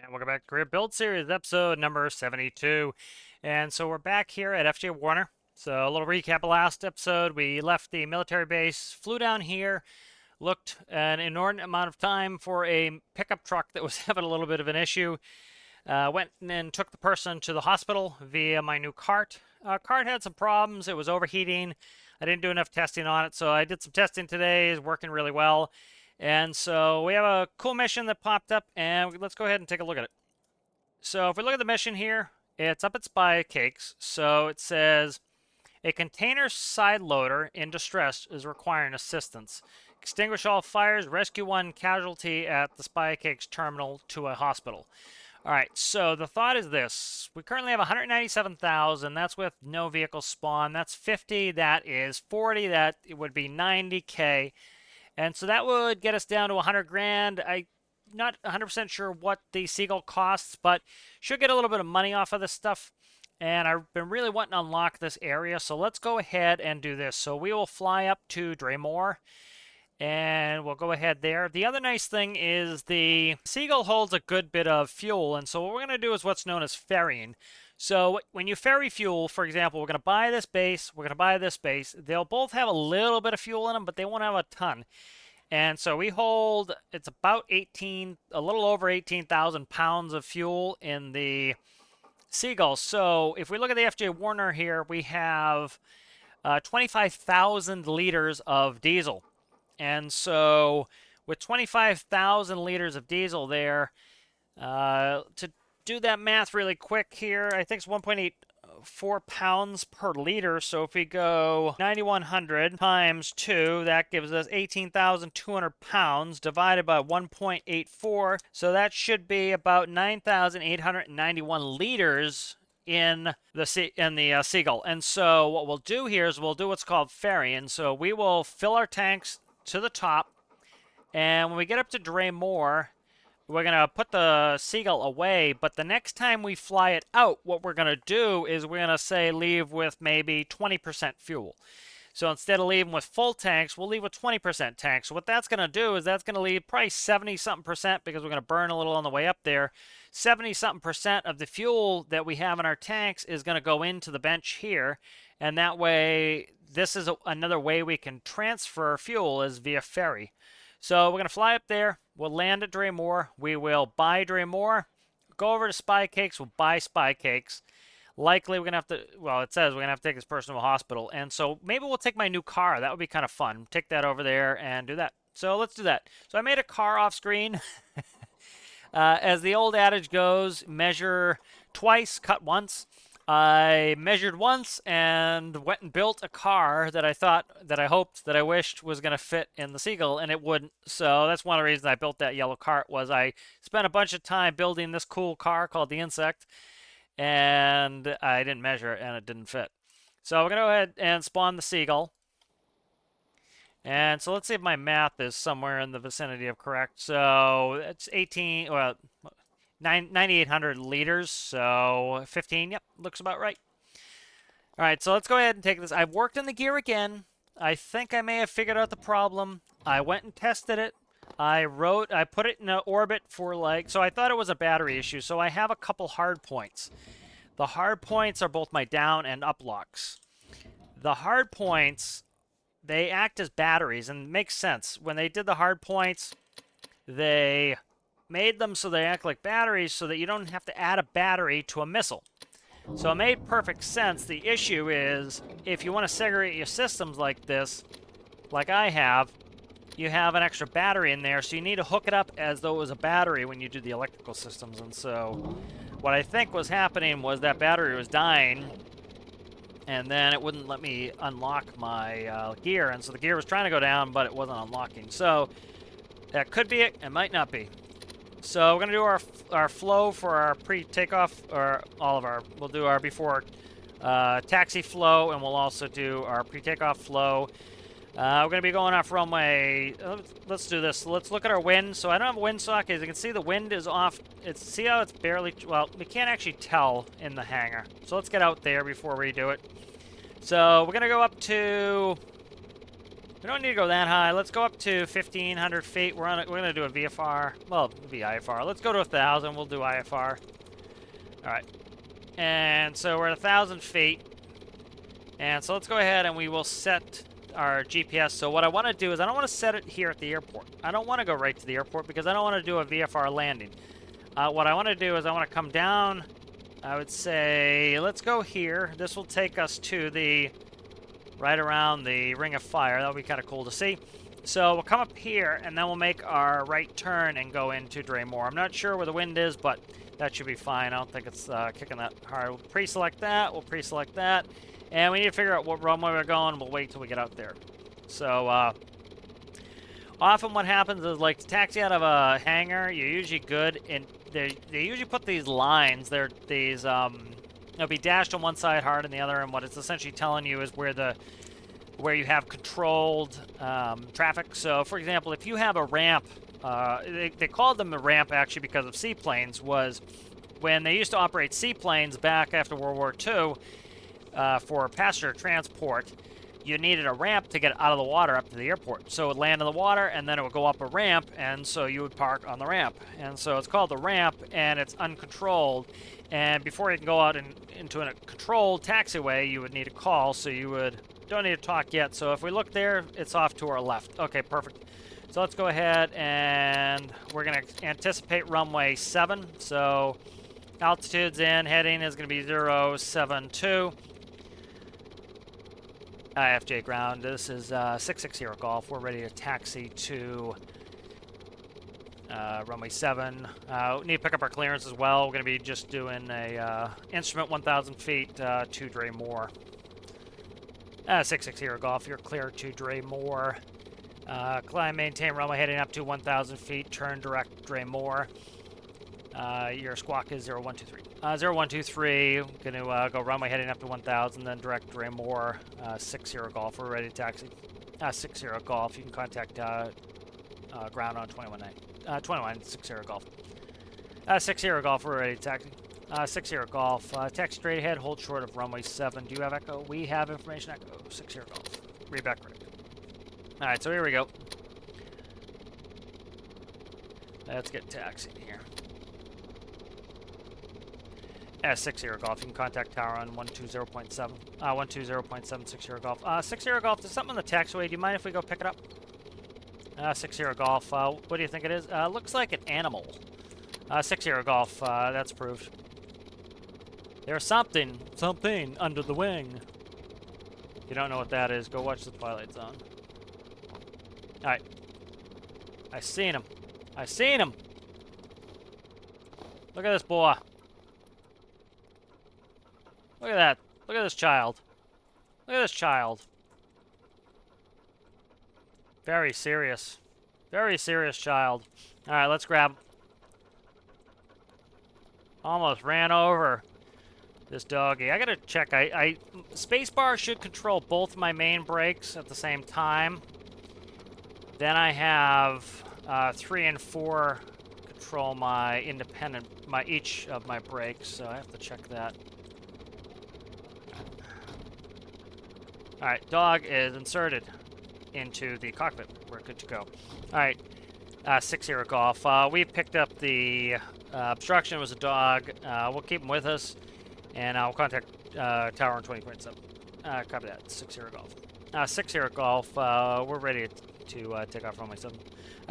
And welcome back to Career Build Series, episode number 72. And so we're back here at FJ Warner. So a little recap of last episode. We left the military base, flew down here, looked an inordinate amount of time for a pickup truck that was having a little bit of an issue. Went and took the person to the hospital via my new cart. Cart had some problems. It was overheating. I didn't do enough testing on it, so I did some testing today. It's working really well. And so we have a cool mission that popped up, and let's go ahead and take a look at it. So if we look at the mission here, it's up at Spy Cakes. So it says, a container side loader in distress is requiring assistance. Extinguish all fires, rescue one casualty at the Spy Cakes terminal to a hospital. All right, so the thought is this. We currently have 197,000. That's with no vehicle spawn. That's 50. That is 40. That it would be 90K. And so that would get us down to 100 grand. I'm not 100% sure what the Seagull costs, but should get a little bit of money off of this stuff. And I've been really wanting to unlock this area, so let's go ahead and do this. So we will fly up to Dreimor, and we'll go ahead there. The other nice thing is the Seagull holds a good bit of fuel, and so what we're going to do is what's known as ferrying. So when you ferry fuel, for example, we're going to buy this base, we're going to buy this base. They'll both have a little bit of fuel in them, but they won't have a ton. And so we hold, it's about a little over 18,000 pounds of fuel in the Seagull. So if we look at the FJ Warner here, we have 25,000 liters of diesel. And so with 25,000 liters of diesel there, to do that math really quick here, I think it's 1.84 pounds per liter. So if we go 9,100 times 2, that gives us 18,200 pounds divided by 1.84. So that should be about 9,891 liters in the Seagull. And so what we'll do here is we'll do what's called ferrying. So we will fill our tanks to the top, and when we get up to Dreimor, we're going to put the Seagull away, but the next time we fly it out, what we're going to do is we're going to say leave with maybe 20% fuel. So instead of leaving with full tanks, we'll leave with 20% tanks. So what that's going to do is that's going to leave probably 70-something% because we're going to burn a little on the way up there. 70-something% of the fuel that we have in our tanks is going to go into the bench here, and that way, this is another way we can transfer fuel is via ferry. So we're going to fly up there. We'll land at Dreimor. We will buy Dreimor. Go over to Spy Cakes. We'll buy Spy Cakes. Likely we're going to have to, well, it says we're going to have to take this person to a hospital. And so maybe we'll take my new car. That would be kind of fun. Take that over there and do that. So let's do that. So I made a car off screen. As the old adage goes, measure twice, cut once. I measured once and went and built a car that I thought, that I hoped, that I wished was going to fit in the Seagull, and it wouldn't. So that's one of the reasons I built that yellow cart was I spent a bunch of time building this cool car called the Insect, and I didn't measure it, and it didn't fit. So we're going to go ahead and spawn the Seagull. And so let's see if my math is somewhere in the vicinity of correct. So it's 9,800 liters, so 15, yep, looks about right. All right, so let's go ahead and take this. I've worked on the gear again. I think I may have figured out the problem. I went and tested it. I put it in an orbit for so I thought it was a battery issue, so I have a couple hard points. The hard points are both my down and up locks. The hard points, they act as batteries, and it makes sense. When they did the hard points, they made them so they act like batteries so that you don't have to add a battery to a missile. So it made perfect sense. The issue is if you want to segregate your systems like this, like I have, you have an extra battery in there, so you need to hook it up as though it was a battery when you do the electrical systems. And so what I think was happening was that battery was dying, and then it wouldn't let me unlock my gear. And so the gear was trying to go down, but it wasn't unlocking. So that could be it. It might not be. So we're going to do our flow for our pre-takeoff, or we'll do our before taxi flow, and we'll also do our pre-takeoff flow. We're going to be going off runway, let's do this. Let's look at our wind. So I don't have a windsock. As you can see, the wind is off. See how it's barely, well, we can't actually tell in the hangar. So let's get out there before we do it. So we're going to go up to We don't need to go that high. Let's go up to 1,500 feet. We're gonna do a VFR. Well, it'll be IFR. Let's go to 1,000. We'll do IFR. All right. And so we're at 1,000 feet. And so let's go ahead and we will set our GPS. So what I want to do is I don't want to set it here at the airport. I don't want to go right to the airport because I don't want to do a VFR landing. What I want to do is I want to come down. I would say let's go here. This will take us to the right around the Ring of Fire. That'll be kind of cool to see. So we'll come up here and then we'll make our right turn and go into Dreimor. I'm not sure where the wind is, but that should be fine. I don't think it's kicking that hard. We'll pre-select that. We'll pre-select that. And we need to figure out what runway we're going. We'll wait till we get out there. So often what happens is, like, to taxi out of a hangar, you're usually good. And they usually put these lines. They're these it'll be dashed on one side, hard on the other, and what it's essentially telling you is where you have controlled traffic. So, for example, if you have a ramp, they called them a ramp actually because of seaplanes. Was when they used to operate seaplanes back after World War II for passenger transport. You needed a ramp to get out of the water up to the airport. So it would land in the water, and then it would go up a ramp, and so you would park on the ramp. And so it's called the ramp, and it's uncontrolled. And before you can go out into a controlled taxiway, you would need a call, so don't need to talk yet. So if we look there, it's off to our left. Okay, perfect. So let's go ahead, and we're going to anticipate runway 7. So altitude's in, heading is going to be 072. FJ ground, this is 660 Golf. We're ready to taxi to runway 7. We need to pick up our clearance as well. We're going to be just doing a instrument 1,000 feet to Dreimor. 660 Golf, you're clear to Dreimor. Climb, maintain runway heading up to 1,000 feet. Turn direct Dreimor. Your squawk is 0123. 0123, going to go runway heading up to 1,000, then direct Dreimor. 60 Golf, we're ready to taxi. 60 Golf, you can contact ground on 21 60 Golf. 60 Golf, we're ready to taxi. 60 Golf, taxi straight ahead, hold short of runway 7. Do you have echo? We have information echo. 60 Golf. Read back correct. Alright, so here we go. Let's get taxiing here. 60 Golf, you can contact tower on 120.7. 120.7 60 Golf. 60 Golf, there's something on the taxiway. Do you mind if we go pick it up? 60 Golf, what do you think it is? Looks like an animal. 60 Golf, that's approved. There's something under the wing. If you don't know what that is, go watch The Twilight Zone. Alright. I seen him. I seen him! Look at this boy. Look at that. Look at this child. Look at this child. Very serious. Very serious child. Alright, let's grab. Almost ran over this doggy. I gotta check. Spacebar should control both my main brakes at the same time. Then I have 3 and 4 control my independent, each of my brakes. So I have to check that. Alright, dog is inserted into the cockpit. We're good to go. Alright, 60 Golf. We picked up the obstruction. It was a dog. We'll keep him with us, and I'll contact tower on 20.7. Copy that, 60 Golf. 60 Golf, we're ready to take off runway 7.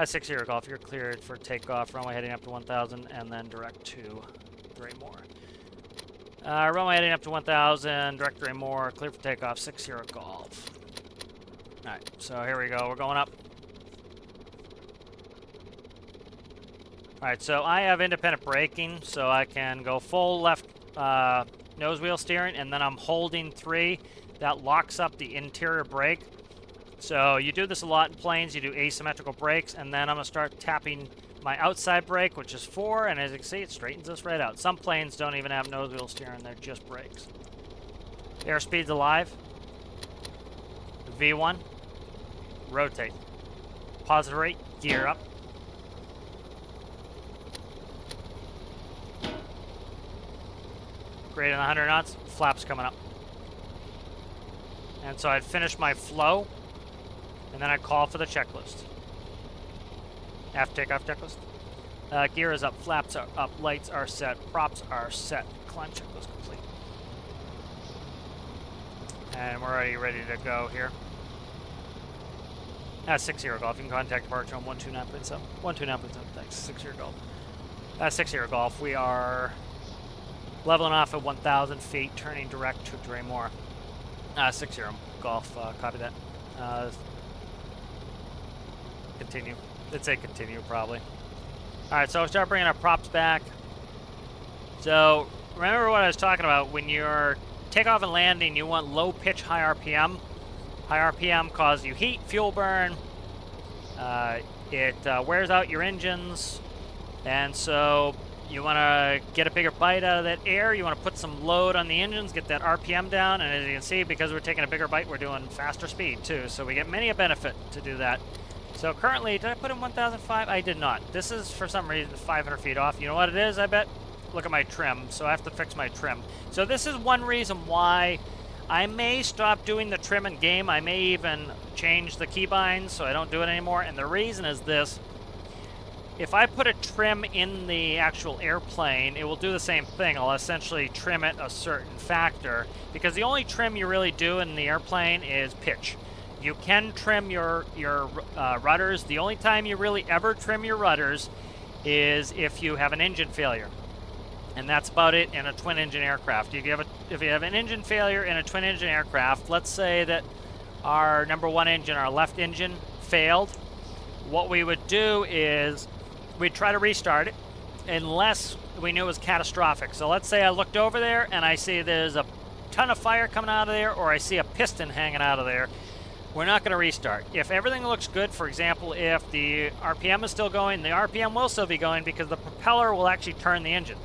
60 Golf, you're cleared for takeoff. Runway heading up to 1,000, and then direct to Dreimor. Runway heading up to 1,000, direct Dreimor, clear for takeoff, 60 Golf. Alright, so here we go, we're going up. Alright, so I have independent braking, so I can go full left nose wheel steering, and then I'm holding 3. That locks up the interior brake. So you do this a lot in planes, you do asymmetrical brakes, and then I'm going to start tapping my outside brake, which is 4, and as you can see, it straightens us right out. Some planes don't even have nose wheel steering, they're just brakes. Airspeed's alive. V1. Rotate. Positive rate, gear up. Greater than 100 knots, flaps coming up. And so I'd finish my flow. And then I call for the checklist. After takeoff checklist. Gear is up, flaps are up, lights are set, props are set. Climb checklist complete. And we're already ready to go here. 6-0 Golf. You can contact departure on 129.7. 129.7, thanks. 6-0 Golf. 6-0 Golf. We are leveling off at 1,000 feet, turning direct to Dreimor. 6-0 Golf. Copy that. Continue. Let's say continue, probably. Alright, so we'll start bringing our props back. So, remember what I was talking about. When you're takeoff and landing, you want low pitch, high RPM. High RPM causes you heat, fuel burn. It wears out your engines. And so, you want to get a bigger bite out of that air. You want to put some load on the engines, get that RPM down. And as you can see, because we're taking a bigger bite, we're doing faster speed too. So we get many a benefit to do that. So currently, did I put in 1,005? I did not. This is, for some reason, 500 feet off. You know what it is, I bet? Look at my trim. So I have to fix my trim. So this is one reason why I may stop doing the trim in game. I may even change the keybinds so I don't do it anymore. And the reason is this. If I put a trim in the actual airplane, it will do the same thing. I'll essentially trim it a certain factor. Because the only trim you really do in the airplane is pitch. You can trim your rudders. The only time you really ever trim your rudders is if you have an engine failure. And that's about it in a twin-engine aircraft. If you have an engine failure in a twin-engine aircraft, let's say that our number one engine, our left engine, failed, what we would do is we'd try to restart it unless we knew it was catastrophic. So let's say I looked over there and I see there's a ton of fire coming out of there, or I see a piston hanging out of there. We're not going to restart. If everything looks good, for example, if the RPM is still going, the RPM will still be going because the propeller will actually turn the engine.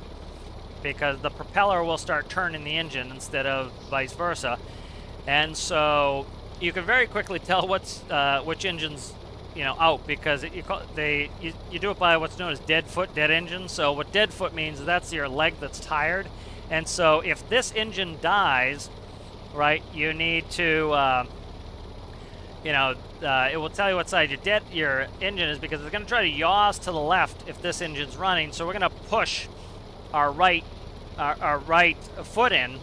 Because the propeller will start turning the engine instead of vice versa. And so you can very quickly tell which engine's out, because you do it by what's known as dead foot, dead engine. So what dead foot means is that's your leg that's tired. And so if this engine dies, right, you need to... it will tell you what side your engine is, because it's going to try to yaw us to the left if this engine's running. So we're going to push our right foot in,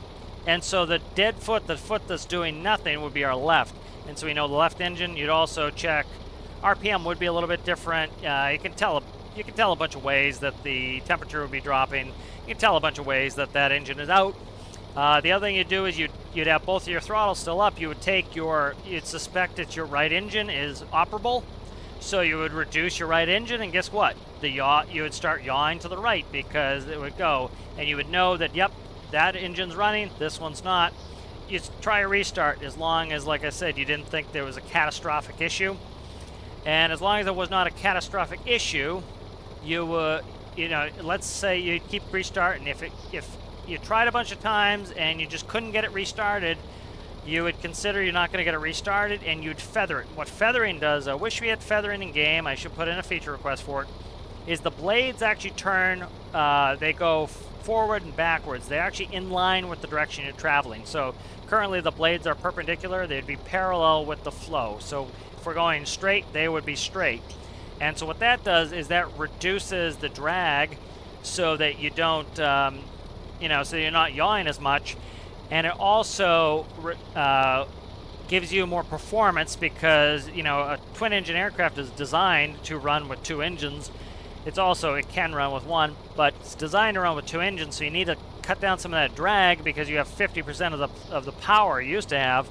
and so the dead foot, the foot that's doing nothing, would be our left. And so we know the left engine. You'd also check RPM would be a little bit different. You can tell a bunch of ways that the temperature would be dropping. You can tell a bunch of ways that that engine is out. The other thing you'd do is you'd have both of your throttles still up. You would you'd suspect that your right engine is operable. So you would reduce your right engine, and guess what? You would start yawing to the right, because it would go. And you would know that, yep, that engine's running, this one's not. You try a restart as long as, like I said, you didn't think there was a catastrophic issue. And as long as it was not a catastrophic issue, you would, let's say you keep restarting. If you tried a bunch of times and you just couldn't get it restarted, you would consider you're not going to get it restarted, and you'd feather it. What feathering does, I wish we had feathering in game, I should put in a feature request for it, is the blades actually turn, they go forward and backwards. They're actually in line with the direction you're traveling. So currently the blades are perpendicular, they'd be parallel with the flow. So if we're going straight, they would be straight. And so what that does is that reduces the drag so that you don't, so you're not yawing as much. And it also gives you more performance, because, a twin-engine aircraft is designed to run with two engines. It can run with one, but it's designed to run with two engines, so you need to cut down some of that drag, because you have 50% of the power you used to have.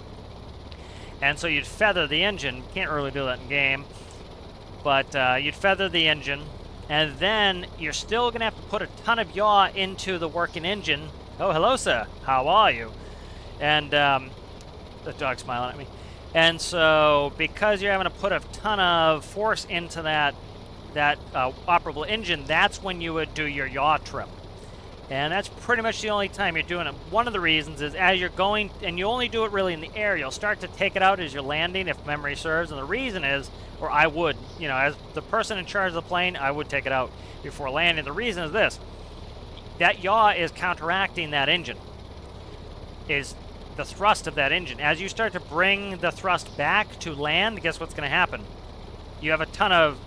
And so you'd feather the engine. Can't really do that in game, but you'd feather the engine, and then you're still going to have to put a ton of yaw into the working engine. Oh, hello, sir. How are you? And the dog's smiling at me. And so, because you're having to put a ton of force into that operable engine, that's when you would do your yaw trim. And that's pretty much the only time you're doing it. One of the reasons is as you're going, and you only do it really in the air, you'll start to take it out as you're landing, if memory serves. And the reason is, or I would, as the person in charge of the plane, I would take it out before landing. The reason is this. That yaw is counteracting that engine. the thrust of that engine. As you start to bring the thrust back to land, guess what's going to happen? You have a ton of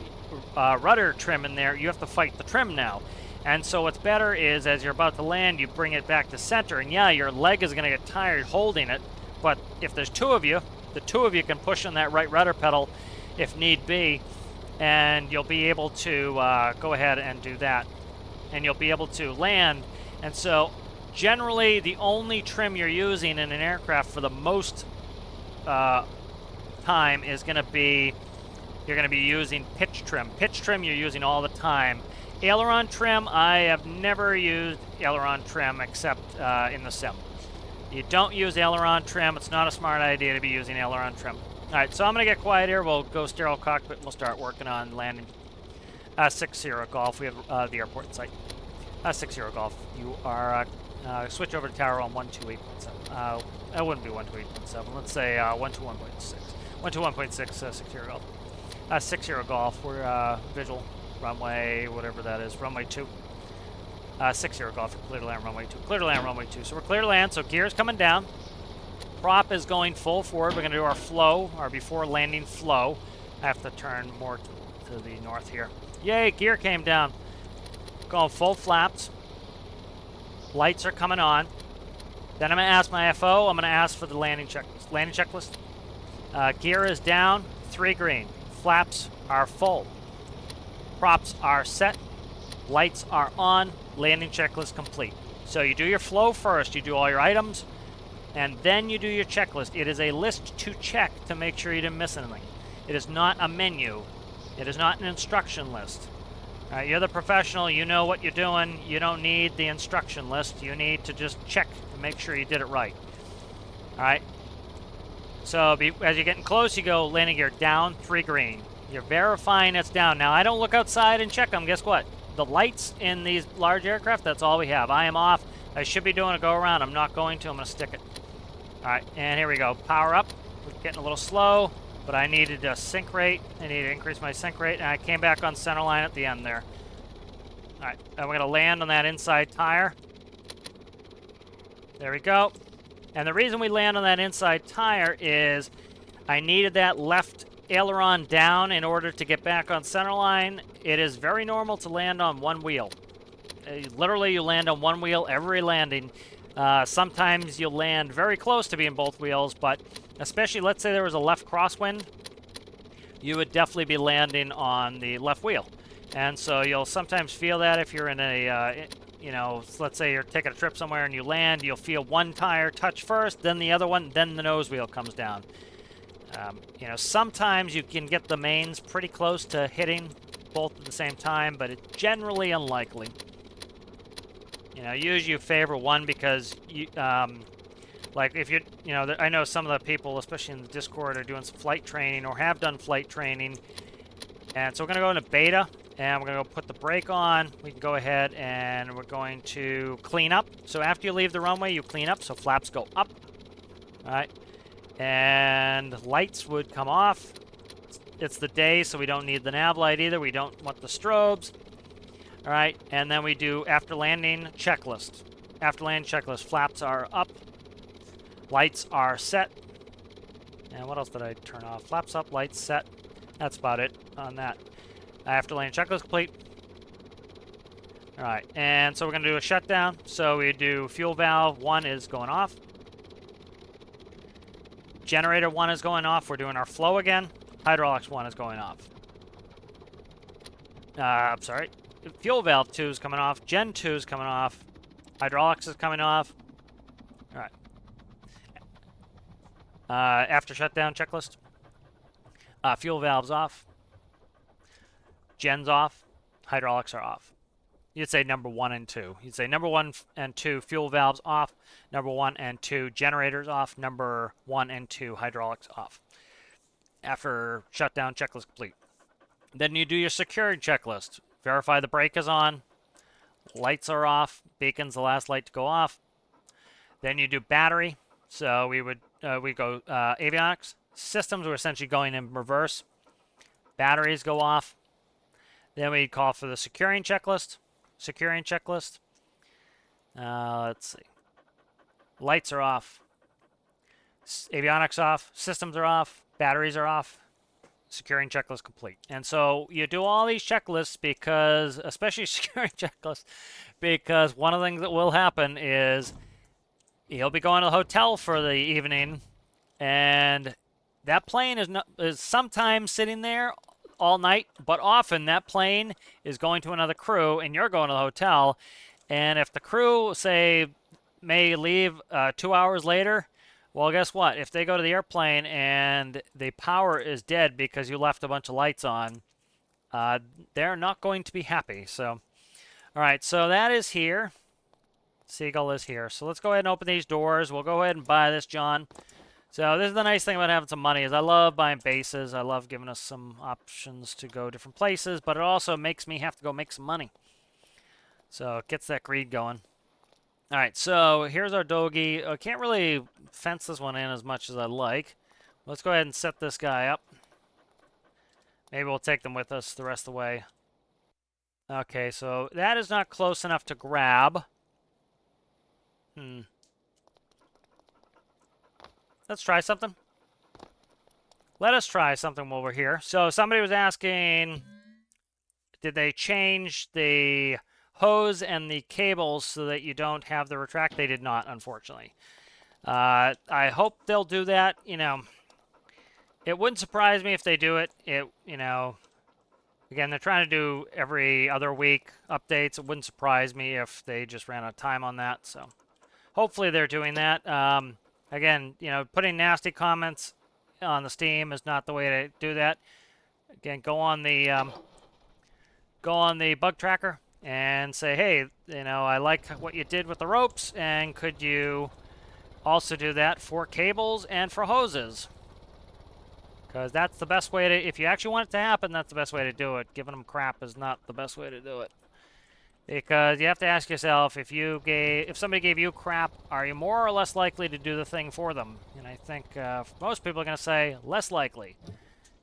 rudder trim in there. You have to fight the trim now. And so what's better is as you're about to land, you bring it back to center. And yeah, your leg is going to get tired holding it. But if there's two of you, the two of you can push on that right rudder pedal if need be. And you'll be able to go ahead and do that. And you'll be able to land. And so generally the only trim you're using in an aircraft for the most time is going to be, you're going to be using pitch trim. Pitch trim you're using all the time. Aileron trim, I have never used aileron trim except in the sim. You don't use aileron trim. It's not a smart idea to be using aileron trim. All right, so I'm going to get quiet here. We'll go sterile cockpit and we'll start working on landing. 6-0 Golf, we have the airport in sight. 6-0 Golf, you are, switch over to tower on 128.7. That wouldn't be 128.7. Let's say 121.6. 121.6, 6-0 Golf. 6-0 Golf, we're visual, runway, whatever that is, runway 2. 6-0 Golf, clear to land runway 2. Clear to land runway 2. So we're clear to land, so gear's coming down. Prop is going full forward. We're going to do our flow, our before landing flow. I have to turn more to the north here. Yay, gear came down. Going full flaps. Lights are coming on. Then I'm going to ask my FO. I'm going to ask for the landing checklist. Landing checklist. Gear is down, 3 green. Flaps are full. Props are set. Lights are on. Landing checklist complete. So you do your flow first. You do all your items. And then you do your checklist. It is a list to check to make sure you didn't miss anything. It is not a menu. It is not an instruction list. You're the professional. You know what you're doing. You don't need the instruction list. You need to just check to make sure you did it right. All right. So as you're getting close, you go landing gear down, 3 green. You're verifying it's down. Now, I don't look outside and check them. Guess what? The lights in these large aircraft, that's all we have. I am off. I should be doing a go around. I'm not going to. I'm going to stick it. All right, and here we go. Power up. We're getting a little slow, but I needed a sync rate. I needed to increase my sync rate, and I came back on center line at the end there. All right, and we're going to land on that inside tire. There we go. And the reason we land on that inside tire is I needed that left aileron down in order to get back on center line. It is very normal to land on one wheel. Literally, you land on one wheel every landing. Sometimes you'll land very close to being both wheels, but especially, let's say there was a left crosswind, you would definitely be landing on the left wheel. And so you'll sometimes feel that if you're in a, you know, let's say you're taking a trip somewhere and you land, you'll feel one tire touch first, then the other one, then the nose wheel comes down. You know, sometimes you can get the mains pretty close to hitting both at the same time, but it's generally unlikely. You know, usually you favor one because you, like if you know, I know some of the people, especially in the Discord, are doing some flight training or have done flight training. And so we're going to go into beta, and we're going to go put the brake on. We can go ahead and we're going to clean up. So after you leave the runway, you clean up, so flaps go up. All right. And lights would come off. It's the day, so we don't need the nav light either. We don't want the strobes. All right, and then we do after landing checklist. After landing checklist, flaps are up, lights are set. And what else did I turn off? Flaps up, lights set. That's about it on that. After landing checklist complete. All right, and so we're going to do a shutdown. So we do fuel valve 1 is going off. Generator 1 is going off. We're doing our flow again. Hydraulics 1 is going off. I'm sorry. Fuel valve 2 is coming off. Gen 2 is coming off. Hydraulics is coming off. All right. After shutdown checklist. Fuel valves off. Gen's off. Hydraulics are off. You'd say number 1 and 2. You'd say number 1 and 2 fuel valves off. Number 1 and 2 generators off. Number 1 and 2 hydraulics off. After shutdown checklist complete. Then you do your security checklist. Verify the brake is on. Lights are off. Beacon's the last light to go off. Then you do battery. So we would we go avionics. Systems are essentially going in reverse. Batteries go off. Then we call for the securing checklist. Securing checklist. Let's see. Lights are off. Avionics off, systems are off, batteries are off, securing checklist complete. And so you do all these checklists because, especially securing checklists, because one of the things that will happen is you'll be going to the hotel for the evening, and that plane is sometimes sitting there all night, but often that plane is going to another crew, and you're going to the hotel. And if the crew, say, may leave 2 hours later, well, guess what? If they go to the airplane and the power is dead because you left a bunch of lights on, they're not going to be happy. So, all right, so that is here. Seagull is here. So let's go ahead and open these doors. We'll go ahead and buy this, John. So this is the nice thing about having some money is I love buying bases. I love giving us some options to go different places, but it also makes me have to go make some money. So it gets that greed going. All right, so here's our doggy. I can't really fence this one in as much as I like. Let's go ahead and set this guy up. Maybe we'll take them with us the rest of the way. Okay, so that is not close enough to grab. Let's try something. Let us try something while we're here. So somebody was asking, did they change the hose and the cables so that you don't have the retract? They did not, unfortunately. I hope they'll do that. You know, it wouldn't surprise me if they do it. You know, again, they're trying to do every other week updates. It wouldn't surprise me if they just ran out of time on that. So hopefully they're doing that. Again, you know, putting nasty comments on the Steam is not the way to do that. Again, go on the bug tracker and say, hey, you know, I like what you did with the ropes, and could you also do that for cables and for hoses? Because that's the best way to, if you actually want it to happen, that's the best way to do it. Giving them crap is not the best way to do it. Because you have to ask yourself, if somebody gave you crap, are you more or less likely to do the thing for them? And I think most people are going to say less likely.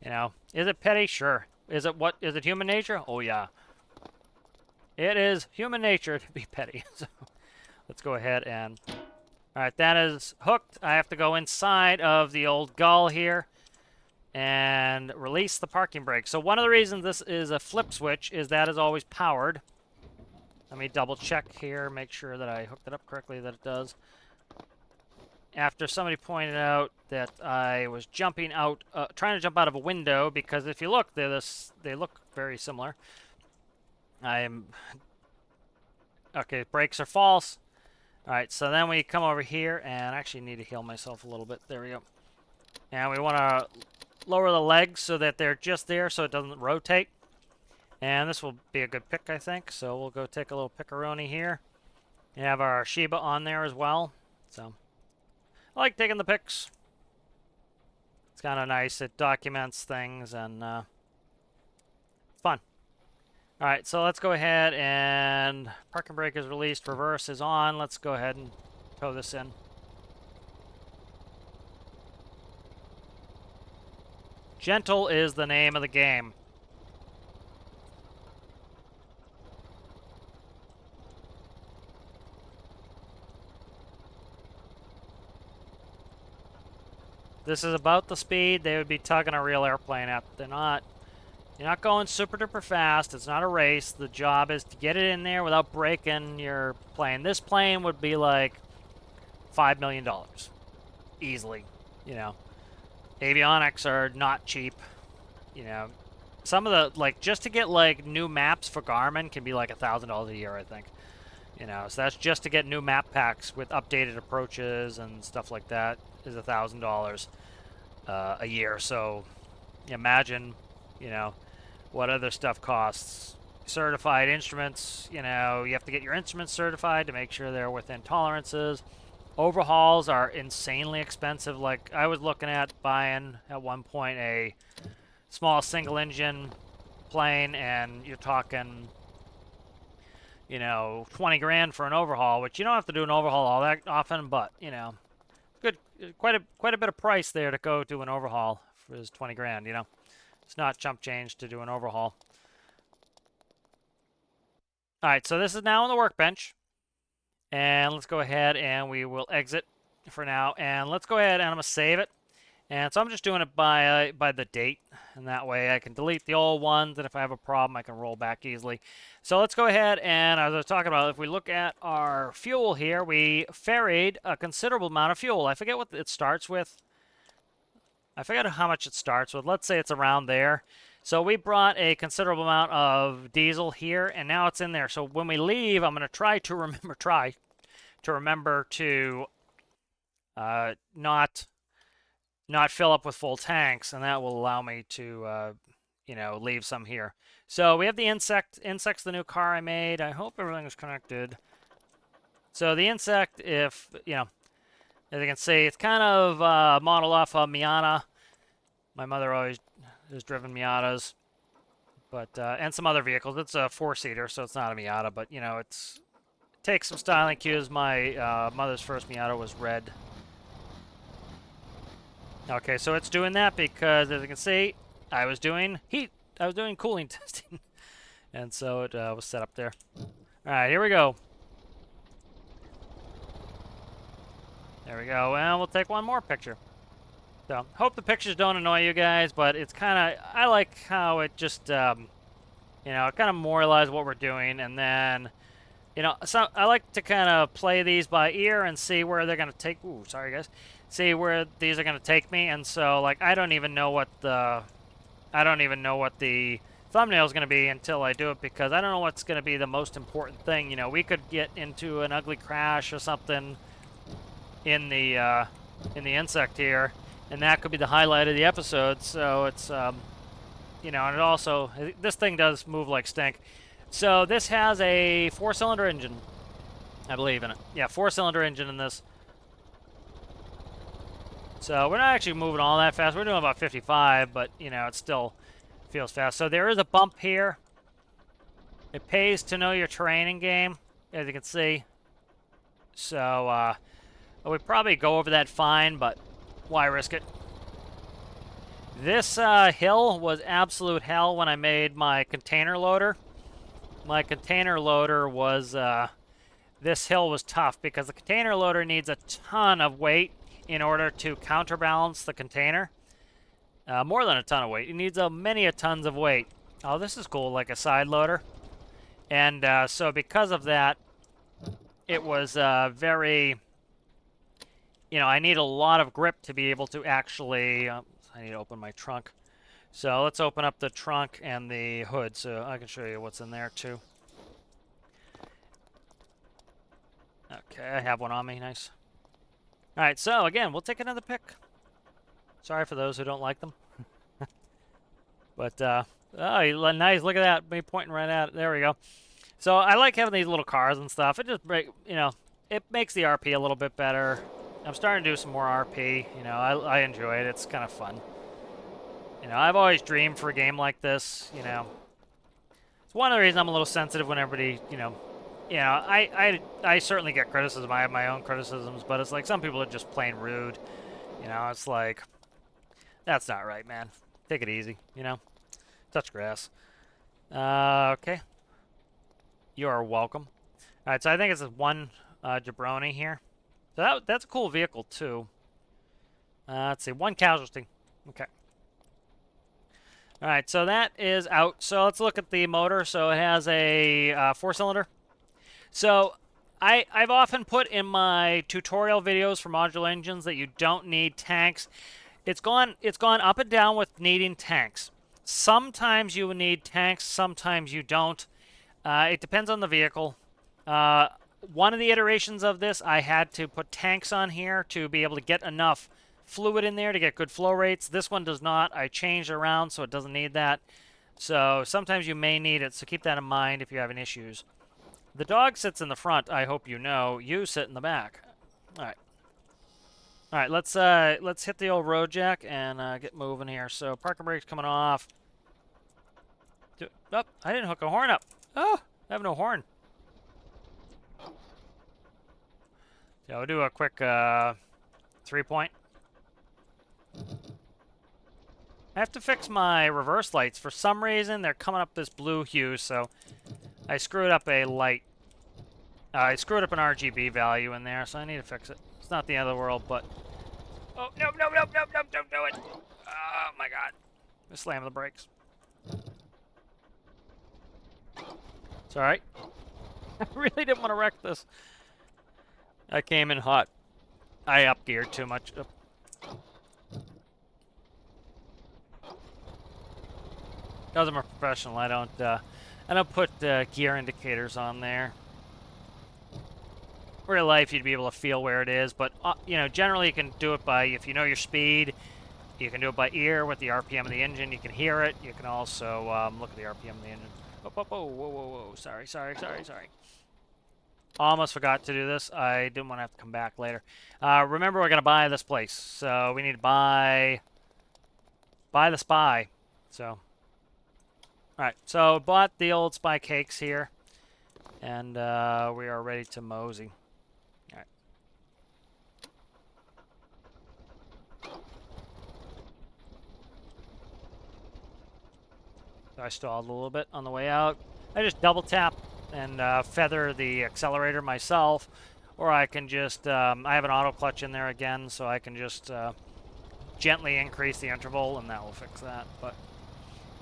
You know, is it petty? Sure. Is it human nature? Oh yeah. It is human nature to be petty. So let's go ahead and, all right, that is hooked. I have to go inside of the old gull here and release the parking brake. So one of the reasons this is a flip switch is that is always powered. Let me double check here, make sure that I hooked it up correctly, that it does. After somebody pointed out that I was jumping out, trying to jump out of a window, because if you look, they look very similar. Okay, brakes are false. All right, so then we come over here, and I actually need to heal myself a little bit. There we go. And we want to lower the legs so that they're just there so it doesn't rotate. And this will be a good pick, I think. So we'll go take a little pickeroni here. We have our Sheba on there as well. So I like taking the pics. It's kind of nice. It documents things and fun. All right, so let's go ahead and parking brake is released. Reverse is on. Let's go ahead and tow this in. Gentle is the name of the game. This is about the speed they would be tugging a real airplane at. You're not going super duper fast. It's not a race. The job is to get it in there without breaking your plane. This plane would be like $5 million. Easily. You know. Avionics are not cheap. You know. Some of the, like, just to get like new maps for Garmin can be like $1,000 a year, I think. You know, so that's just to get new map packs with updated approaches and stuff like that is $1,000 a year. So imagine, you know, what other stuff costs. Certified instruments, you know, you have to get your instruments certified to make sure they're within tolerances. Overhauls are insanely expensive. Like, I was looking at buying at one point a small single engine plane, and you're talking, you know, 20 grand for an overhaul, which you don't have to do an overhaul all that often, but, you know, good, quite a bit of price there to go do an overhaul for 20 grand, you know. It's not chump change to do an overhaul. All right, so this is now on the workbench, and let's go ahead and we will exit for now. And let's go ahead and I'm going to save it. And so I'm just doing it by the date, and that way I can delete the old ones, and if I have a problem, I can roll back easily. So let's go ahead, and as I was talking about, if we look at our fuel here, we ferried a considerable amount of fuel. I forget what it starts with. I forget how much it starts with. Let's say it's around there. So we brought a considerable amount of diesel here, and now it's in there. So when we leave, I'm going to try to remember to not fill up with full tanks, and that will allow me to, leave some here. So we have the insect. Insect's the new car I made. I hope everything is connected. So the insect, if, as you can see, it's kind of modeled off of Miata. My mother always has driven Miatas, but and some other vehicles. It's a four-seater, so it's not a Miata, but, it takes some styling cues. My mother's first Miata was red. Okay, so it's doing that because, as you can see, I was doing cooling testing. And so it was set up there. All right, here we go. There we go, and we'll take one more picture. So, hope the pictures don't annoy you guys, but it's kind of, I like how it just, it kind of memorializes what we're doing, and then, so I like to kind of play these by ear and see where they're going to take, ooh, sorry guys, see where these are going to take me, and so, like, I don't even know what the thumbnail is going to be until I do it, because I don't know what's going to be the most important thing. We could get into an ugly crash or something in the insect here, and that could be the highlight of the episode. So it's and it also, this thing does move like stink. So this has a 4-cylinder engine, I believe, in it. Yeah, 4-cylinder engine in this. So we're not actually moving all that fast. We're doing about 55, but it still feels fast. So there is a bump here. It pays to know your terrain in game, as you can see. So we probably go over that fine, but why risk it? This hill was absolute hell when I made my container loader. My container loader was, this hill was tough because the container loader needs a ton of weight in order to counterbalance the container. More than a ton of weight. It needs many tons of weight. Oh, this is cool, like a side loader. And so because of that, it was very... I need a lot of grip to be able to actually... I need to open my trunk. So let's open up the trunk and the hood so I can show you what's in there too. Okay, I have one on me. Nice. All right, so again, we'll take another pic. Sorry for those who don't like them. But, oh, nice. Look at that. Me pointing right at it. There we go. So I like having these little cars and stuff. It just, it makes the RP a little bit better. I'm starting to do some more RP. I enjoy it. It's kind of fun. I've always dreamed for a game like this. It's one of the reasons I'm a little sensitive when everybody, I certainly get criticism. I have my own criticisms, but it's like some people are just plain rude. It's like, that's not right, man. Take it easy, Touch grass. Okay. You are welcome. All right, so I think it's one jabroni here. So that's a cool vehicle, too. Let's see, one casualty. Okay. All right, so that is out. So let's look at the motor. So it has a 4-cylinder. So I've often put in my tutorial videos for modular engines that you don't need tanks. It's gone up and down with needing tanks. Sometimes you need tanks, sometimes you don't. It depends on the vehicle. One of the iterations of this, I had to put tanks on here to be able to get enough fluid in there to get good flow rates. This one does not. I changed around so it doesn't need that. So sometimes you may need it, so keep that in mind if you're having issues. The dog sits in the front, I hope you know. You sit in the back. All right. All right, let's hit the old road jack and get moving here. So parking brake's coming off. Oh, I didn't hook a horn up. Oh, I have no horn. So we'll do a quick 3-point. I have to fix my reverse lights. For some reason, they're coming up this blue hue, so I screwed up a light. I screwed up an RGB value in there, so I need to fix it. It's not the end of the world, but... Oh, no, no, no, no, no, don't do it! Oh, my God. I'm slamming the brakes. It's alright. I really didn't want to wreck this. I came in hot. I up-geared too much. Because I'm a professional, I don't put gear indicators on there. Real life, you'd be able to feel where it is, but you know, generally you can do it by, if you know your speed, you can do it by ear with the RPM of the engine. You can hear it. You can also look at the RPM of the engine. Oh, whoa, whoa, whoa, whoa, whoa! Sorry. Almost forgot to do this. I didn't want to have to come back later. Remember, we're gonna buy this place, so we need to buy the spy. So, all right. So bought the old spy cakes here, and we are ready to mosey. So I stalled a little bit on the way out. I just double tap and feather the accelerator myself, or I can just, I have an auto clutch in there again, so I can just gently increase the interval, and that will fix that. But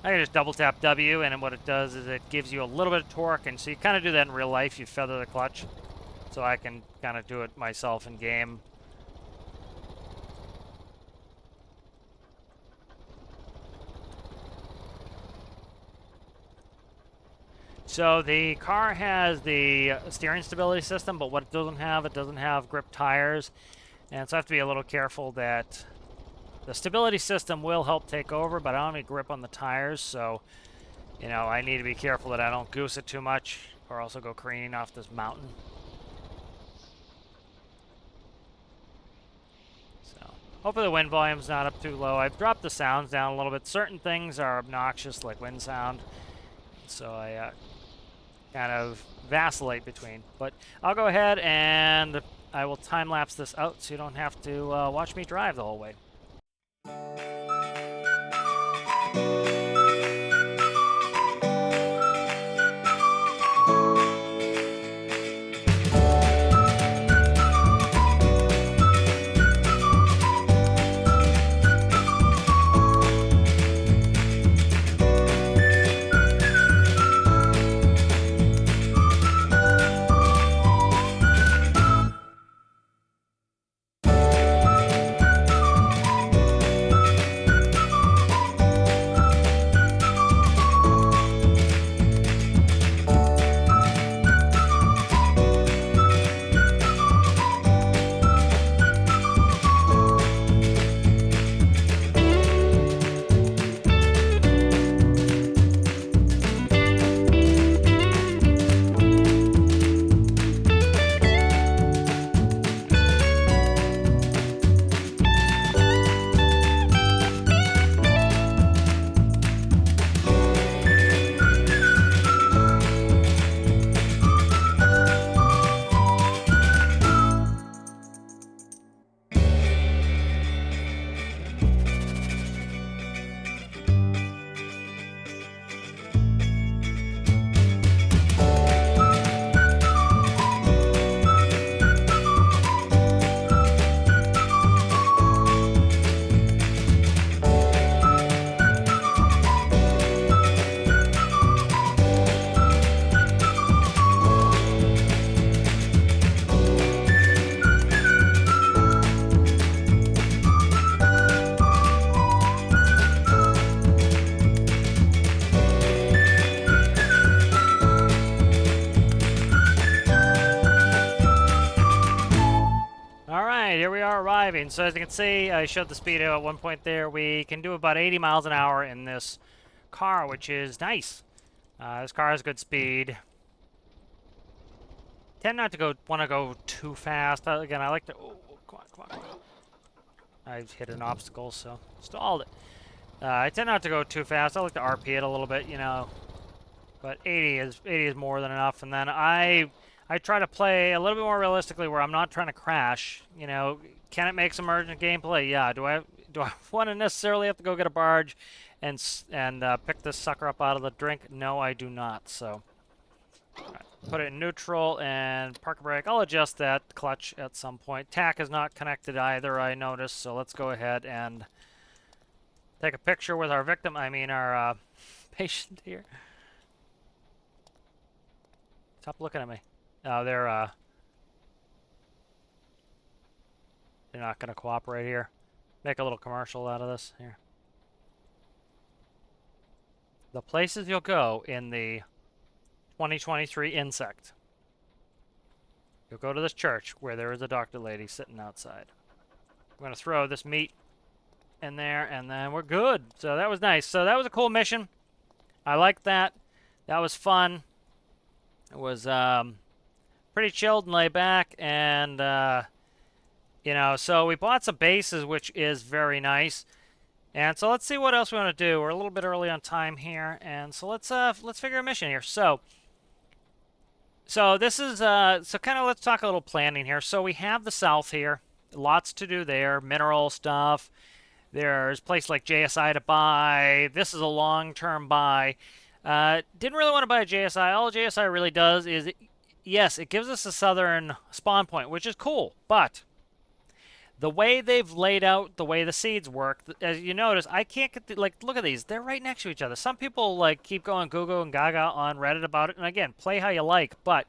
I can just double tap W, and what it does is it gives you a little bit of torque, and so you kind of do that in real life. You feather the clutch, so I can kind of do it myself in game. So the car has the steering stability system, but what it doesn't have grip tires. And so I have to be a little careful that the stability system will help take over, but I don't have any grip on the tires. So, you know, I need to be careful that I don't goose it too much or also go careening off this mountain. So hopefully the wind volume's not up too low. I've dropped the sounds down a little bit. Certain things are obnoxious, like wind sound. So I kind of vacillate between. But I'll go ahead and I will time-lapse this out so you don't have to watch me drive the whole way. Here we are arriving. So as you can see, I showed the speedo at one point there. We can do about 80 miles an hour in this car, which is nice. This car has good speed. Tend not to want to go too fast. Again, I like to... Oh, come on. I hit an obstacle, so stalled it. I tend not to go too fast. I like to RP it a little bit, you know. But 80 is more than enough. And then I try to play a little bit more realistically where I'm not trying to crash. You know, can it make some urgent gameplay? Yeah. Do I want to necessarily have to go get a barge and pick this sucker up out of the drink? No, I do not. So, right. Put it in neutral and park brake. I'll adjust that clutch at some point. TAC is not connected either, I noticed, so let's go ahead and take a picture with our victim, our patient here. Stop looking at me. Oh, they're not going to cooperate here. Make a little commercial out of this here. The places you'll go in the 2023 insect. You'll go to this church where there is a doctor lady sitting outside. I'm going to throw this meat in there, and then we're good. So that was nice. So that was a cool mission. I liked that. That was fun. It was pretty chilled and laid back, and so we bought some bases, which is very nice. And so let's see what else we want to do. We're a little bit early on time here, and so let's figure a mission here. So this is kind of let's talk a little planning here. So we have the south here, lots to do there, mineral stuff. There's a place like JSI to buy. This is a long-term buy. Didn't really want to buy a JSI. All JSI really does is, yes, it gives us a southern spawn point, which is cool, but the way they've laid out the way the seeds work, as you notice, I can't get look at these. They're right next to each other. Some people keep going goo and gaga on Reddit about it, and again, play how you like, but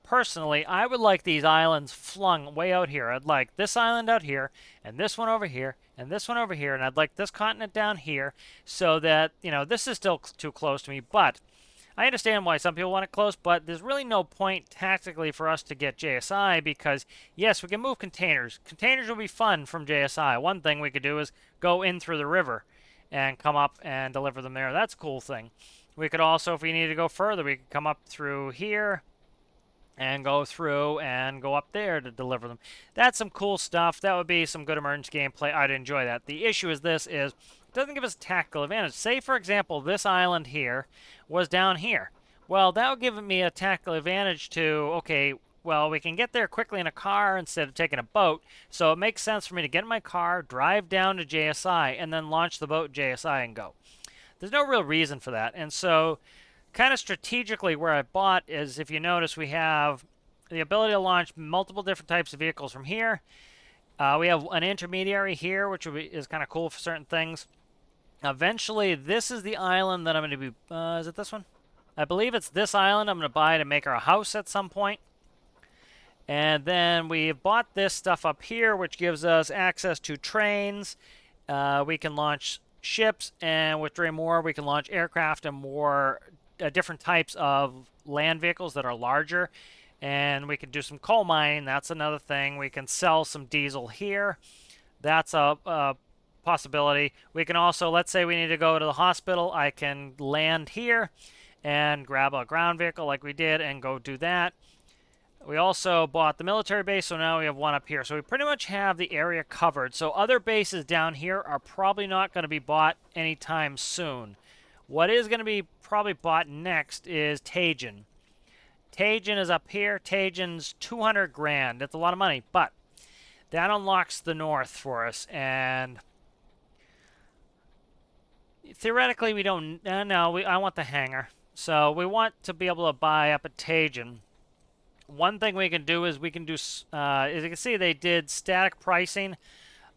personally, I would like these islands flung way out here. I'd like this island out here, and this one over here, and this one over here, and I'd like this continent down here, so that, this is still too close to me, but I understand why some people want it close, but there's really no point tactically for us to get JSI because, yes, we can move containers. Containers will be fun from JSI. One thing we could do is go in through the river and come up and deliver them there. That's a cool thing. We could also, if we need to go further, we could come up through here and go through and go up there to deliver them. That's some cool stuff. That would be some good emergence gameplay. I'd enjoy that. The issue is this is it doesn't give us a tactical advantage. Say, for example, this island here was down here. Well, that would give me a tactical advantage to, okay, well, we can get there quickly in a car instead of taking a boat, so it makes sense for me to get in my car, drive down to JSI, and then launch the boat JSI and go. There's no real reason for that, and so kind of strategically where I bought is, if you notice, we have the ability to launch multiple different types of vehicles from here. We have an intermediary here, which is kind of cool for certain things. Eventually, this is the island that I'm going to be... is it this one? I believe it's this island I'm going to buy to make our house at some point. And then we bought this stuff up here, which gives us access to trains. We can launch ships, and with Dreimor, we can launch aircraft and more different types of land vehicles that are larger. And we can do some coal mining. That's another thing. We can sell some diesel here. That's a possibility. We can also, let's say we need to go to the hospital. I can land here and grab a ground vehicle like we did and go do that. We also bought the military base, so now we have one up here. So we pretty much have the area covered. So other bases down here are probably not going to be bought anytime soon. What is going to be probably bought next is Takeoff. Takeoff is up here. Takeoff's 200 grand. That's a lot of money, but that unlocks the north for us, and theoretically we don't... no, I want the hangar. So we want to be able to buy up at Takeoff. One thing we can do is we can do, as you can see, they did static pricing.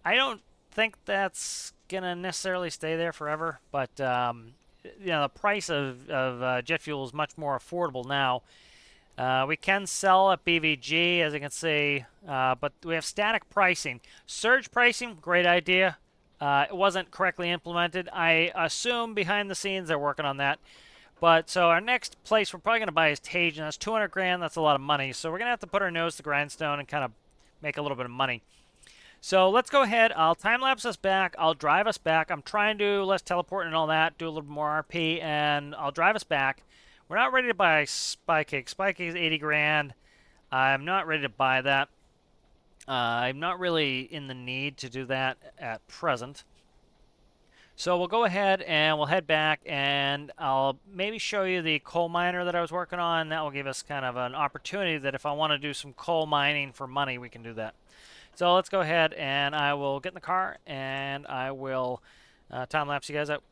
I don't think that's going to necessarily stay there forever, but the price of jet fuel is much more affordable now. We can sell at BVG, as you can see, but we have static pricing. Surge pricing, great idea. It wasn't correctly implemented. I assume behind the scenes they're working on that. But so our next place we're probably going to buy is Takeoff. That's 200 grand. That's a lot of money. So we're going to have to put our nose to the grindstone and kind of make a little bit of money. So let's go ahead. I'll time-lapse us back. I'll drive us back. I'm trying to do less teleporting and all that, do a little more RP, and I'll drive us back. We're not ready to buy Spy Cake. Spy Cake is 80 grand. I'm not ready to buy that. I'm not really in the need to do that at present. So we'll go ahead and we'll head back, and I'll maybe show you the coal miner that I was working on. That will give us kind of an opportunity that if I want to do some coal mining for money, we can do that. So let's go ahead, and I will get in the car, and I will time-lapse you guys out.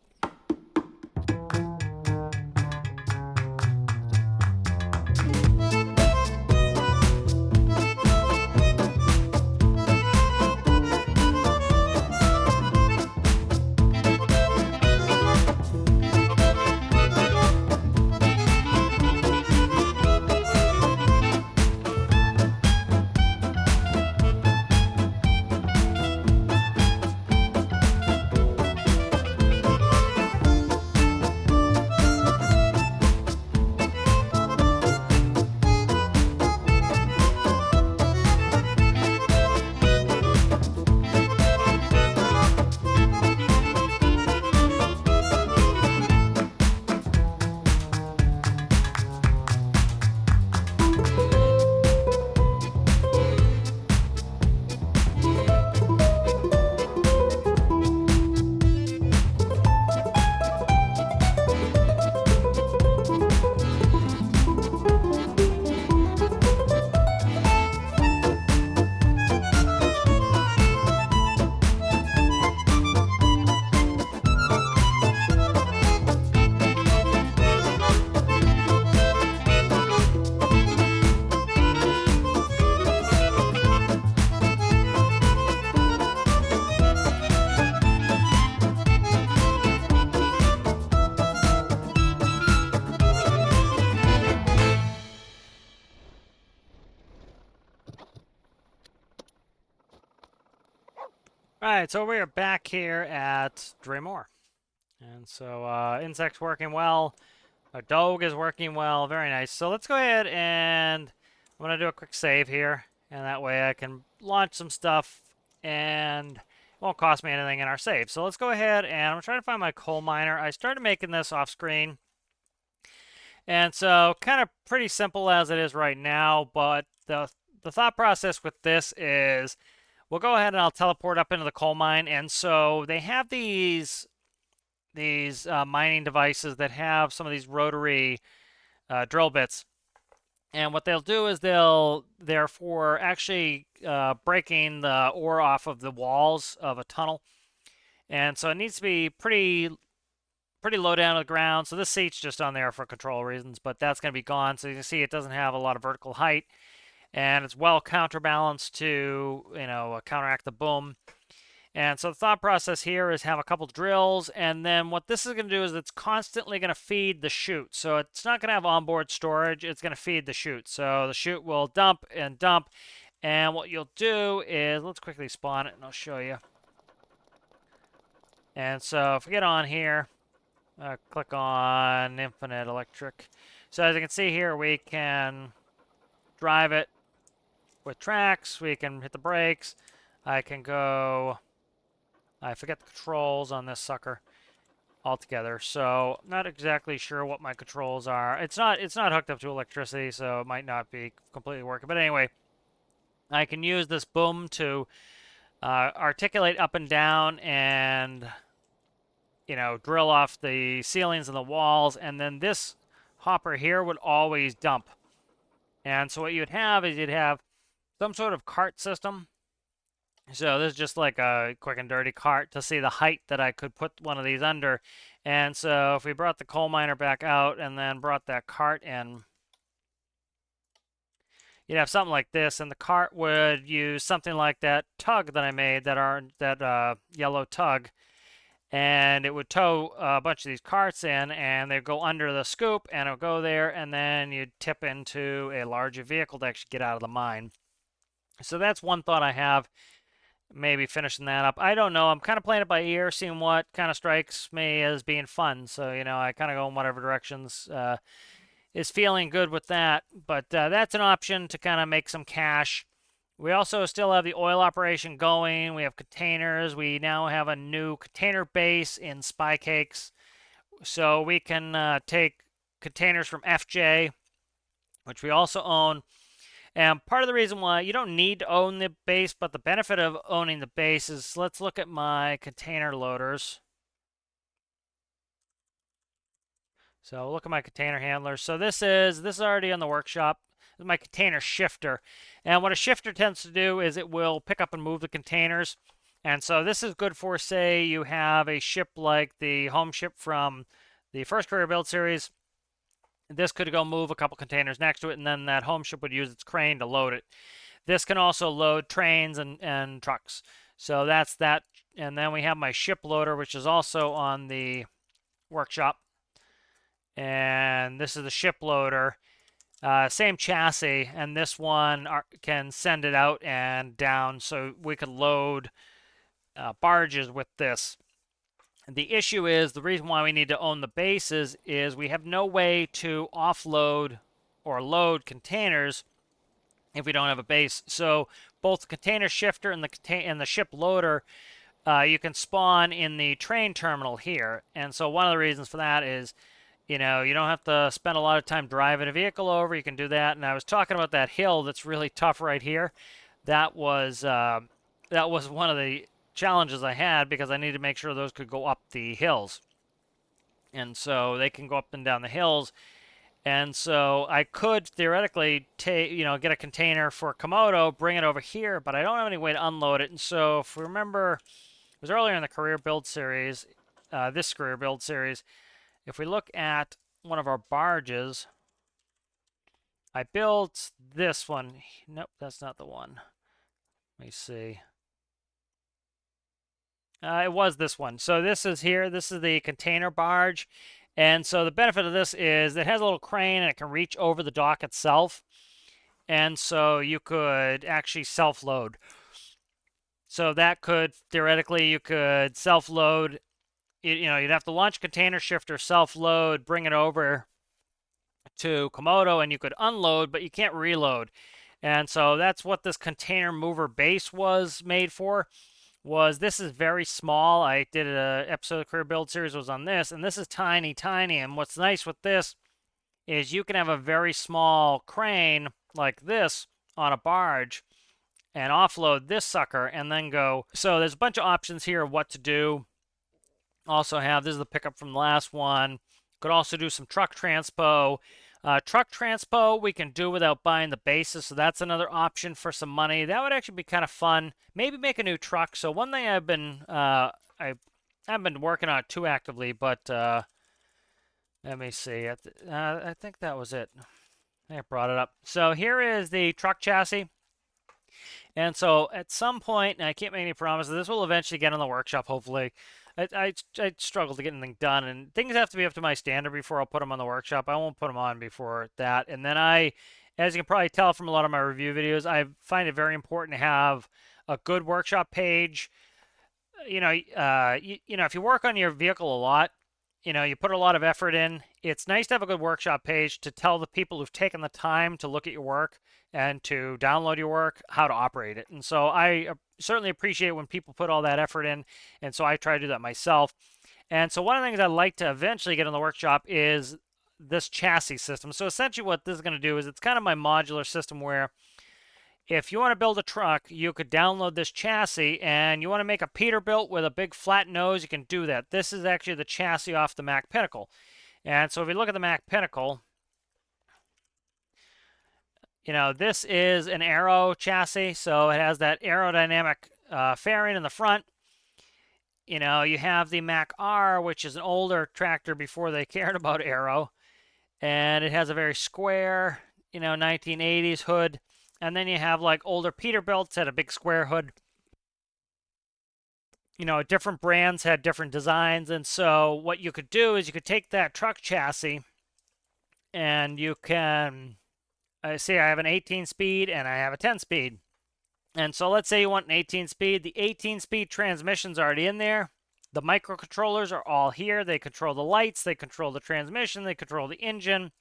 Right, so we are back here at Dreimor. And so insect's working well. Our dog is working well. Very nice. So let's go ahead and I'm going to do a quick save here. And that way I can launch some stuff and it won't cost me anything in our save. So let's go ahead and I'm trying to find my coal miner. I started making this off screen. And so kind of pretty simple as it is right now, but the thought process with this is we'll go ahead and I'll teleport up into the coal mine. And so they have these mining devices that have some of these rotary drill bits. And what they'll do is they're for actually breaking the ore off of the walls of a tunnel. And so it needs to be pretty low down to the ground. So this seat's just on there for control reasons, but that's going to be gone. So you can see it doesn't have a lot of vertical height, and it's well counterbalanced to counteract the boom. And so the thought process here is have a couple drills, and then what this is going to do is it's constantly going to feed the chute. So it's not going to have onboard storage, it's going to feed the chute. So the chute will dump and dump, and what you'll do is, let's quickly spawn it and I'll show you. And so if we get on here, click on Infinite Electric. So as you can see here, we can drive it with tracks, we can hit the brakes, I can go... I forget the controls on this sucker altogether, so not exactly sure what my controls are. It's not hooked up to electricity, so it might not be completely working. But anyway, I can use this boom to articulate up and down and drill off the ceilings and the walls, and then this hopper here would always dump. And so what you'd have is you'd have some sort of cart system. So this is just like a quick and dirty cart to see the height that I could put one of these under. And so if we brought the coal miner back out and then brought that cart in, you'd have something like this, and the cart would use something like that tug that I made, that yellow tug, and it would tow a bunch of these carts in, and they'd go under the scoop, and it'll go there, and then you'd tip into a larger vehicle to actually get out of the mine. So that's one thought I have. Maybe finishing that up. I don't know. I'm kind of playing it by ear, seeing what kind of strikes me as being fun. So, I kind of go in whatever directions is feeling good with that. But that's an option to kind of make some cash. We also still have the oil operation going. We have containers. We now have a new container base in Spy Cakes. So we can take containers from FJ, which we also own. And part of the reason why you don't need to own the base, but the benefit of owning the base is, let's look at my container loaders. So look at my container handlers. So this is already on the workshop. This is my container shifter. And what a shifter tends to do is it will pick up and move the containers. And so this is good for, say, you have a ship like the home ship from the first career build series. This could go move a couple containers next to it, and then that home ship would use its crane to load it. This can also load trains and trucks. So that's that. And then we have my ship loader, which is also on the workshop. And this is the ship loader. Same chassis, and this one can send it out and down, so we could load barges with this. The issue is, the reason why we need to own the bases is we have no way to offload or load containers if we don't have a base. So both the container shifter and the ship loader, you can spawn in the train terminal here. And so one of the reasons for that is, you don't have to spend a lot of time driving a vehicle over. You can do that. And I was talking about that hill that's really tough right here. That was one of the challenges I had, because I needed to make sure those could go up the hills. And so they can go up and down the hills. And so I could theoretically get a container for Komodo, bring it over here, but I don't have any way to unload it. And so if we remember, it was earlier in the career build series, this career build series, if we look at one of our barges, I built this one. Nope, that's not the one. Let me see. It was this one. So this is here. This is the container barge. And so the benefit of this is it has a little crane and it can reach over the dock itself. And so you could actually self-load. So that could, theoretically, you could self-load. You'd have to launch container shifter, self-load, bring it over to Komodo, and you could unload, but you can't reload. And so that's what this container mover base was made for. This is very small. I did an episode of Career Build Series was on this, and this is tiny, tiny. And what's nice with this is you can have a very small crane like this on a barge and offload this sucker and then go. So there's a bunch of options here of what to do. Also have, this is the pickup from the last one. Could also do some truck transpo. Truck transpo we can do without buying the bases, so that's another option for some money. That would actually be kind of fun. Maybe make a new truck. So one thing I've been I haven't been working on it too actively, but let me see. I think that was it. I brought it up. So here is the truck chassis. And so at some point, and I can't make any promises, this will eventually get in the workshop, hopefully. I struggle to get anything done, and things have to be up to my standard before I'll put them on the workshop. I won't put them on before that. And then as you can probably tell from a lot of my review videos, I find it very important to have a good workshop page. If you work on your vehicle a lot, you put a lot of effort in. It's nice to have a good workshop page to tell the people who've taken the time to look at your work and to download your work how to operate it. And so I certainly appreciate when people put all that effort in, and so I try to do that myself. And so one of the things I'd like to eventually get in the workshop is this chassis system. So essentially what this is going to do is it's kind of my modular system where if you want to build a truck, you could download this chassis, and you want to make a Peterbilt with a big flat nose, you can do that. This is actually the chassis off the Mack Pinnacle. And so if you look at the Mack Pinnacle, this is an aero chassis, so it has that aerodynamic fairing in the front. You have the Mack R, which is an older tractor before they cared about aero, and it has a very square, 1980s hood. And then you have like older Peterbilts had a big square hood. Different brands had different designs, and so what you could do is you could take that truck chassis, and you can see I have an 18-speed and I have a 10-speed. And so let's say you want an 18-speed. The 18-speed transmission's already in there. The microcontrollers are all here. They control the lights, they control the transmission, they control the engine.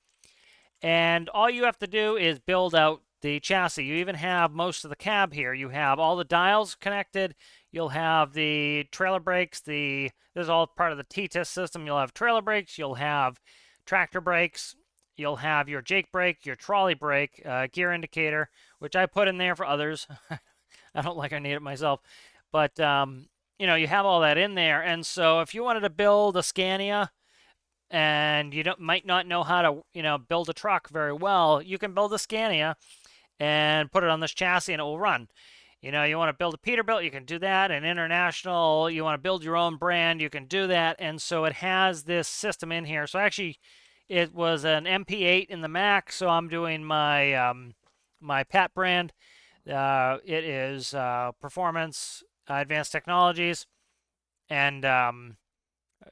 And all you have to do is build out the chassis. You even have most of the cab here. You have all the dials connected. You'll have the trailer brakes. This is all part of the T-TIS system. You'll have trailer brakes. You'll have tractor brakes. You'll have your Jake brake, your trolley brake, gear indicator, which I put in there for others. I don't like I need it myself. But, you have all that in there. And so if you wanted to build a Scania and you might not know how to, build a truck very well, you can build a Scania and put it on this chassis and it will run. You want to build a Peterbilt, you can do that. An International, you want to build your own brand, you can do that. And so it has this system in here. So actually, it was an MP8 in the Mac, so I'm doing my my PAT brand. It is Performance Advanced Technologies, and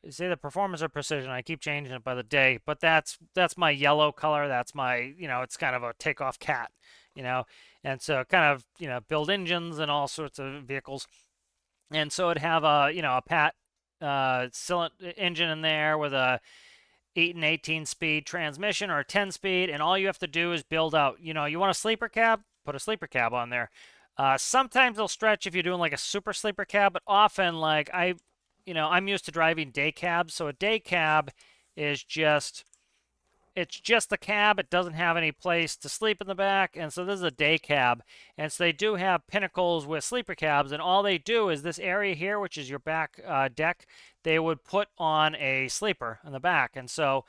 say the Performance or Precision. I keep changing it by the day, but that's my yellow color. That's my it's kind of a Takeoff cat, and so kind of build engines and all sorts of vehicles, and so it'd have a a PAT cylinder engine in there with a 8 and 18 speed transmission or a 10 speed, and all you have to do is build out. You want a sleeper cab, put a sleeper cab on there. Sometimes they'll stretch if you're doing like a super sleeper cab, but often like I'm used to driving day cabs, so a day cab is just the cab. It doesn't have any place to sleep in the back, and so this is a day cab. And so they do have Pinnacles with sleeper cabs, and all they do is this area here, which is your back deck, they would put on a sleeper in the back. And so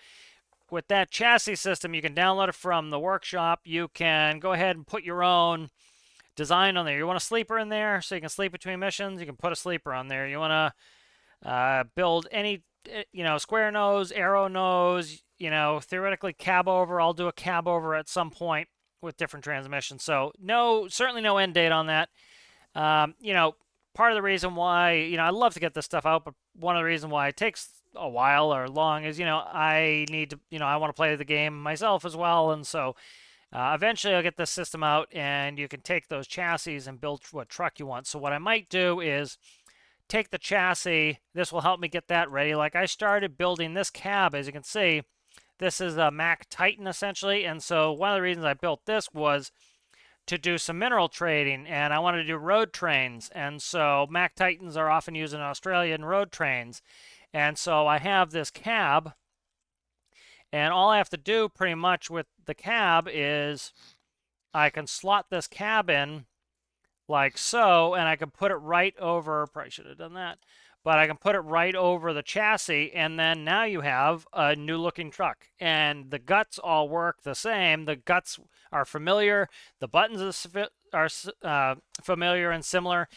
with that chassis system, you can download it from the workshop. You can go ahead and put your own design on there. You want a sleeper in there so you can sleep between missions, you can put a sleeper on there. You want to build any square nose, arrow nose, theoretically cab over. I'll do a cab over at some point with different transmissions. So certainly no end date on that. Part of the reason why, I love to get this stuff out, but one of the reasons why it takes a while or long is, I need to, I want to play the game myself as well. And so Eventually, I'll get this system out, and you can take those chassis and build what truck you want. So what I might do is take the chassis. This will help me get that ready. Like I started building this cab, as you can see. This is a Mack Titan, essentially. And so one of the reasons I built this was to do some mineral trading, and I wanted to do road trains. And so Mack Titans are often used in Australian road trains. And so I have this cab, and all I have to do pretty much with the cab is I can slot this cab in like so, and I can put it right over, probably should have done that, but I can put it right over the chassis, and then now you have a new looking truck. And the guts all work the same. The guts are familiar. The buttons are familiar and similar.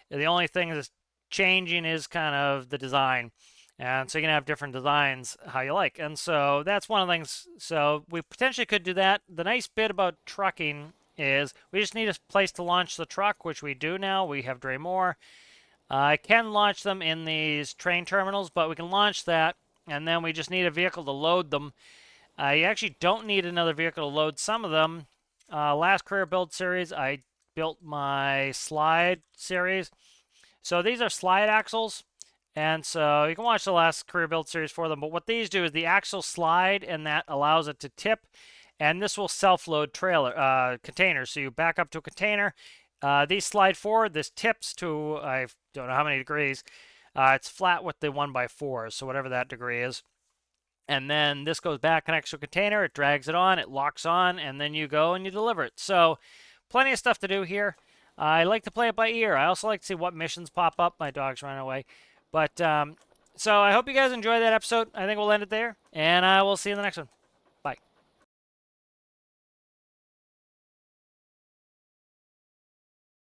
The only thing that's changing is kind of the design. And so you can have different designs how you like. And so that's one of the things. So we potentially could do that. The nice bit about trucking is we just need a place to launch the truck, which we do now. We have Dreimor. I can launch them in these train terminals, but we can launch that, and then we just need a vehicle to load them. You actually don't need another vehicle to load some of them. Last career build series, I built my slide series. So these are slide axles. And so you can watch the last career build series for them. But what these do is the axle slide, and that allows it to tip. And this will self-load trailer containers. So you back up to a container. These slide forward. This tips to, I don't know how many degrees. It's flat with the 1x4, so whatever that degree is. And then this goes back, connects to a container. It drags it on. It locks on. And then you go and you deliver it. So plenty of stuff to do here. I like to play it by ear. I also like to see what missions pop up. My dog's running away. But so I hope you guys enjoyed that episode. I think we'll end it there, and I will see you in the next one.